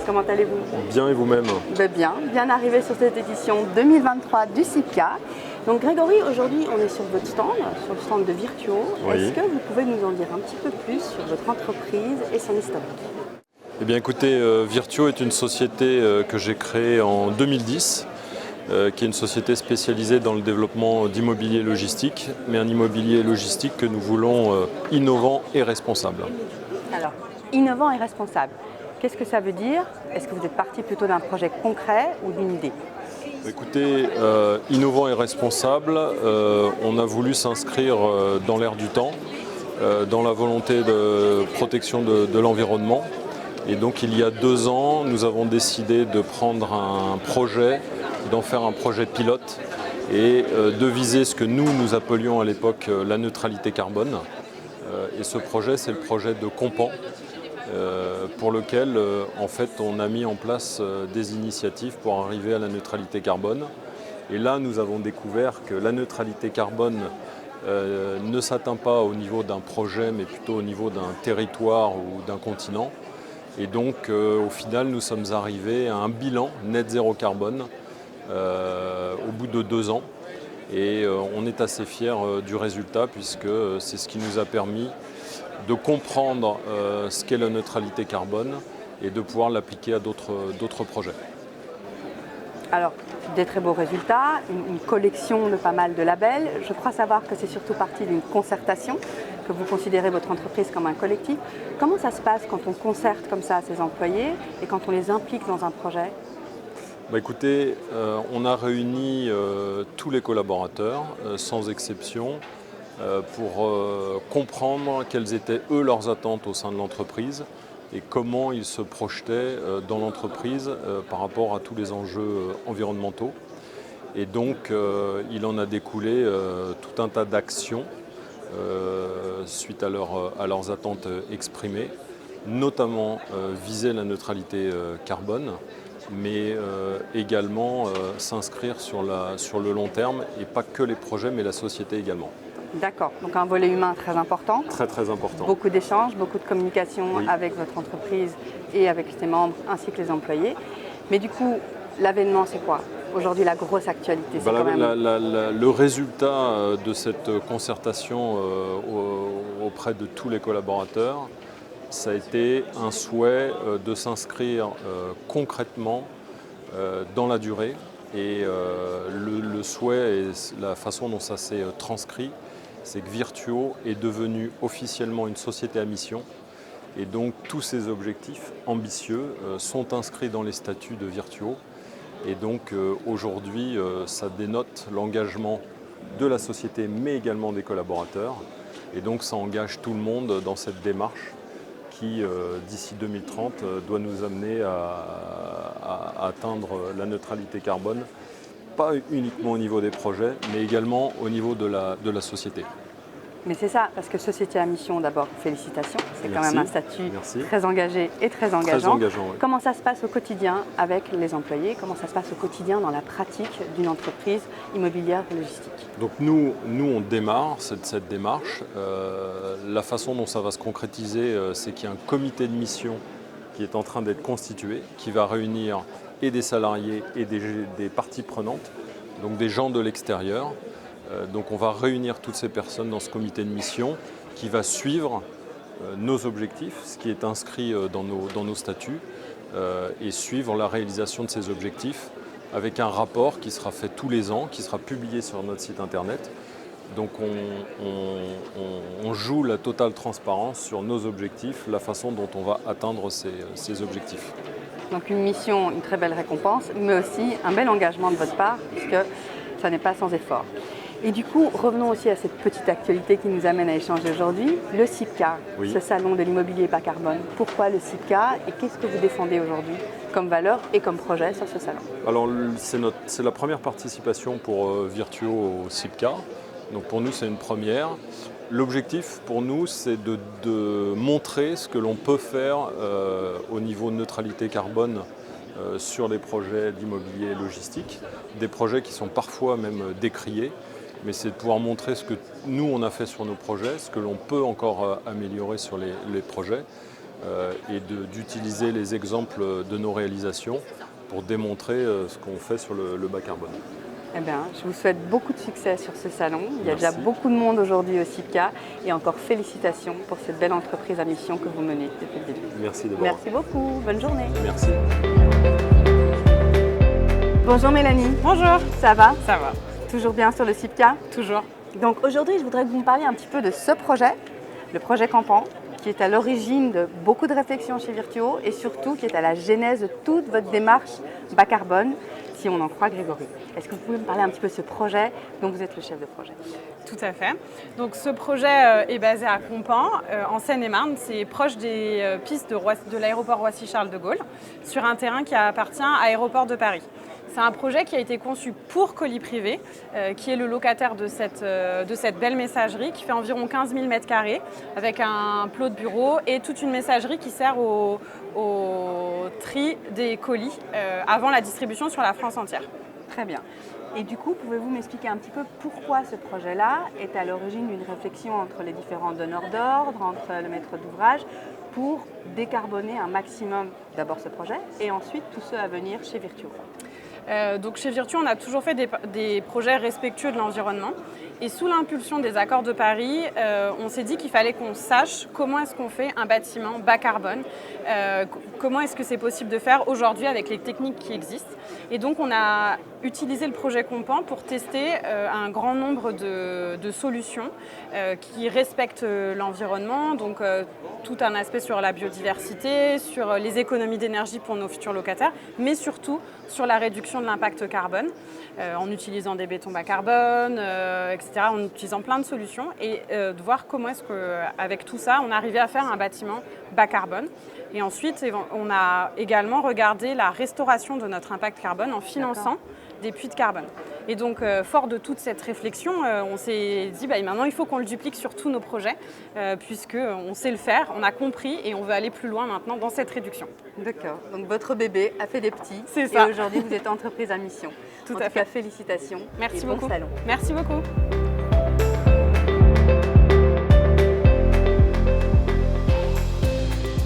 comment allez-vous? Bien et vous-même? Bien arrivé sur cette édition 2023 du CIPCA. Donc Grégory, aujourd'hui on est sur votre stand, sur le stand de Virtuo. Oui. Est-ce que vous pouvez nous en dire un petit peu plus sur votre entreprise et son historique? Eh bien écoutez, Virtuo est une société que j'ai créée en 2010, qui est une société spécialisée dans le développement d'immobilier logistique, mais un immobilier logistique que nous voulons innovant et responsable. Alors, innovant et responsable, qu'est-ce que ça veut dire? Est-ce que vous êtes parti plutôt d'un projet concret ou d'une idée? Écoutez, innovant et responsable, on a voulu s'inscrire dans l'air du temps, dans la volonté de protection de l'environnement. Et donc il y a 2 ans, nous avons décidé de prendre un projet, d'en faire un projet pilote et de viser ce que nous appelions à l'époque la neutralité carbone. Et ce projet, c'est le projet de Compan, pour lequel en fait on a mis en place des initiatives pour arriver à la neutralité carbone. Et là, nous avons découvert que la neutralité carbone ne s'atteint pas au niveau d'un projet, mais plutôt au niveau d'un territoire ou d'un continent. Et donc, au final, nous sommes arrivés à un bilan net zéro carbone au bout de 2 ans. Et on est assez fiers du résultat, puisque c'est ce qui nous a permis de comprendre ce qu'est la neutralité carbone et de pouvoir l'appliquer à d'autres projets. Alors, des très beaux résultats, une collection de pas mal de labels. Je crois savoir que c'est surtout parti d'une concertation, que vous considérez votre entreprise comme un collectif. Comment ça se passe quand on concerte comme ça ses employés et quand on les implique dans un projet? Écoutez, on a réuni tous les collaborateurs, sans exception, pour comprendre quelles étaient leurs attentes au sein de l'entreprise et comment ils se projetaient dans l'entreprise par rapport à tous les enjeux environnementaux. Et donc il en a découlé tout un tas d'actions suite à leurs attentes exprimées, notamment viser la neutralité carbone, mais également s'inscrire sur le long terme, et pas que les projets, mais la société également. D'accord, donc un volet humain très important. Très important. Beaucoup d'échanges, beaucoup de communication avec votre entreprise et avec ses membres ainsi que les employés. Mais du coup, l'avènement, c'est quoi? Aujourd'hui, la grosse actualité, c'est quand même... Le résultat de cette concertation auprès de tous les collaborateurs, ça a été un souhait de s'inscrire concrètement dans la durée. Et le souhait et la façon dont ça s'est transcrit, c'est que Virtuo est devenu officiellement une société à mission. Et donc tous ces objectifs ambitieux sont inscrits dans les statuts de Virtuo. Et donc aujourd'hui, ça dénote l'engagement de la société, mais également des collaborateurs. Et donc ça engage tout le monde dans cette démarche qui, d'ici 2030, doit nous amener à atteindre la neutralité carbone, pas uniquement au niveau des projets, mais également au niveau de la société. Mais c'est ça, parce que société à mission, d'abord, félicitations. C'est quand même un statut très engagé et très engageant. Très engageant, oui. Comment ça se passe au quotidien avec les employés? Comment ça se passe au quotidien dans la pratique d'une entreprise immobilière et logistique? Donc nous on démarre cette démarche. La façon dont ça va se concrétiser, c'est qu'il y a un comité de mission qui est en train d'être constitué, qui va réunir et des salariés et des parties prenantes, donc des gens de l'extérieur. Donc on va réunir toutes ces personnes dans ce comité de mission qui va suivre nos objectifs, ce qui est inscrit dans nos statuts, et suivre la réalisation de ces objectifs avec un rapport qui sera fait tous les ans, qui sera publié sur notre site internet. Donc on joue la totale transparence sur nos objectifs, la façon dont on va atteindre ces objectifs. Donc une mission, une très belle récompense, mais aussi un bel engagement de votre part, puisque ça n'est pas sans effort. Et du coup, revenons aussi à cette petite actualité qui nous amène à échanger aujourd'hui, le CIPCA, ce salon de l'immobilier bas carbone. Pourquoi le CIPCA et qu'est-ce que vous défendez aujourd'hui comme valeur et comme projet sur ce salon? Alors c'est la première participation pour Virtuo au CIPCA, donc pour nous c'est une première. L'objectif pour nous c'est de montrer ce que l'on peut faire au niveau de neutralité carbone sur les projets d'immobilier logistique, des projets qui sont parfois même décriés. Mais c'est de pouvoir montrer ce que nous on a fait sur nos projets, ce que l'on peut encore améliorer sur les projets, et d'utiliser les exemples de nos réalisations pour démontrer ce qu'on fait sur le bas carbone. Eh bien, je vous souhaite beaucoup de succès sur ce salon. Il y a Merci. déjà beaucoup de monde aujourd'hui au CIPCA et encore félicitations pour cette belle entreprise à mission que vous menez depuis le début. Merci de Merci beaucoup, bonne journée. Merci. Bonjour Mélanie. Bonjour. Ça va? Ça va, Toujours bien sur le CIPCA? toujours. Donc aujourd'hui, je voudrais que vous me parliez un petit peu de ce projet, le projet Campant, qui est à l'origine de beaucoup de réflexions chez Virtuo et surtout qui est à la genèse de toute votre démarche bas carbone, si on en croit Grégory. Est-ce que vous pouvez me parler un petit peu de ce projet dont vous êtes le chef de projet? Tout à fait. Donc ce projet est basé à Compan, en Seine-et-Marne. C'est proche des pistes de l'aéroport Roissy-Charles de Gaulle, sur un terrain qui appartient à Aéroport de Paris. C'est un projet qui a été conçu pour Colis Privé, qui est le locataire de cette belle messagerie qui fait environ 15 000 m², avec un plot de bureau et toute une messagerie qui sert au tri des colis avant la distribution sur la France entière. Très bien. Et du coup, pouvez-vous m'expliquer un petit peu pourquoi ce projet-là est à l'origine d'une réflexion entre les différents donneurs d'ordre, entre le maître d'ouvrage, pour décarboner un maximum d'abord ce projet et ensuite tous ceux à venir chez Virtuo? Donc chez Virtuo, on a toujours fait des projets respectueux de l'environnement. Et sous l'impulsion des accords de Paris, on s'est dit qu'il fallait qu'on sache comment est-ce qu'on fait un bâtiment bas carbone, comment est-ce que c'est possible de faire aujourd'hui avec les techniques qui existent. Et donc on a utilisé le projet Compan pour tester un grand nombre de solutions qui respectent l'environnement, donc tout un aspect sur la biodiversité, sur les économies d'énergie pour nos futurs locataires, mais surtout sur la réduction de l'impact carbone, en utilisant des bétons bas carbone, etc., en utilisant plein de solutions, et de voir comment est-ce qu'avec tout ça, on arrivait à faire un bâtiment bas carbone. Et ensuite, on a également regardé la restauration de notre impact carbone en finançant des puits de carbone. Et donc, fort de toute cette réflexion, on s'est dit maintenant il faut qu'on le duplique sur tous nos projets, puisqu'on sait le faire, on a compris et on veut aller plus loin maintenant dans cette réduction. D'accord. Donc votre bébé a fait des petits. C'est ça. Et aujourd'hui, vous êtes entreprise à mission. Tout En à tout cas, fait. félicitations. Merci et bon beaucoup. salon. Merci beaucoup.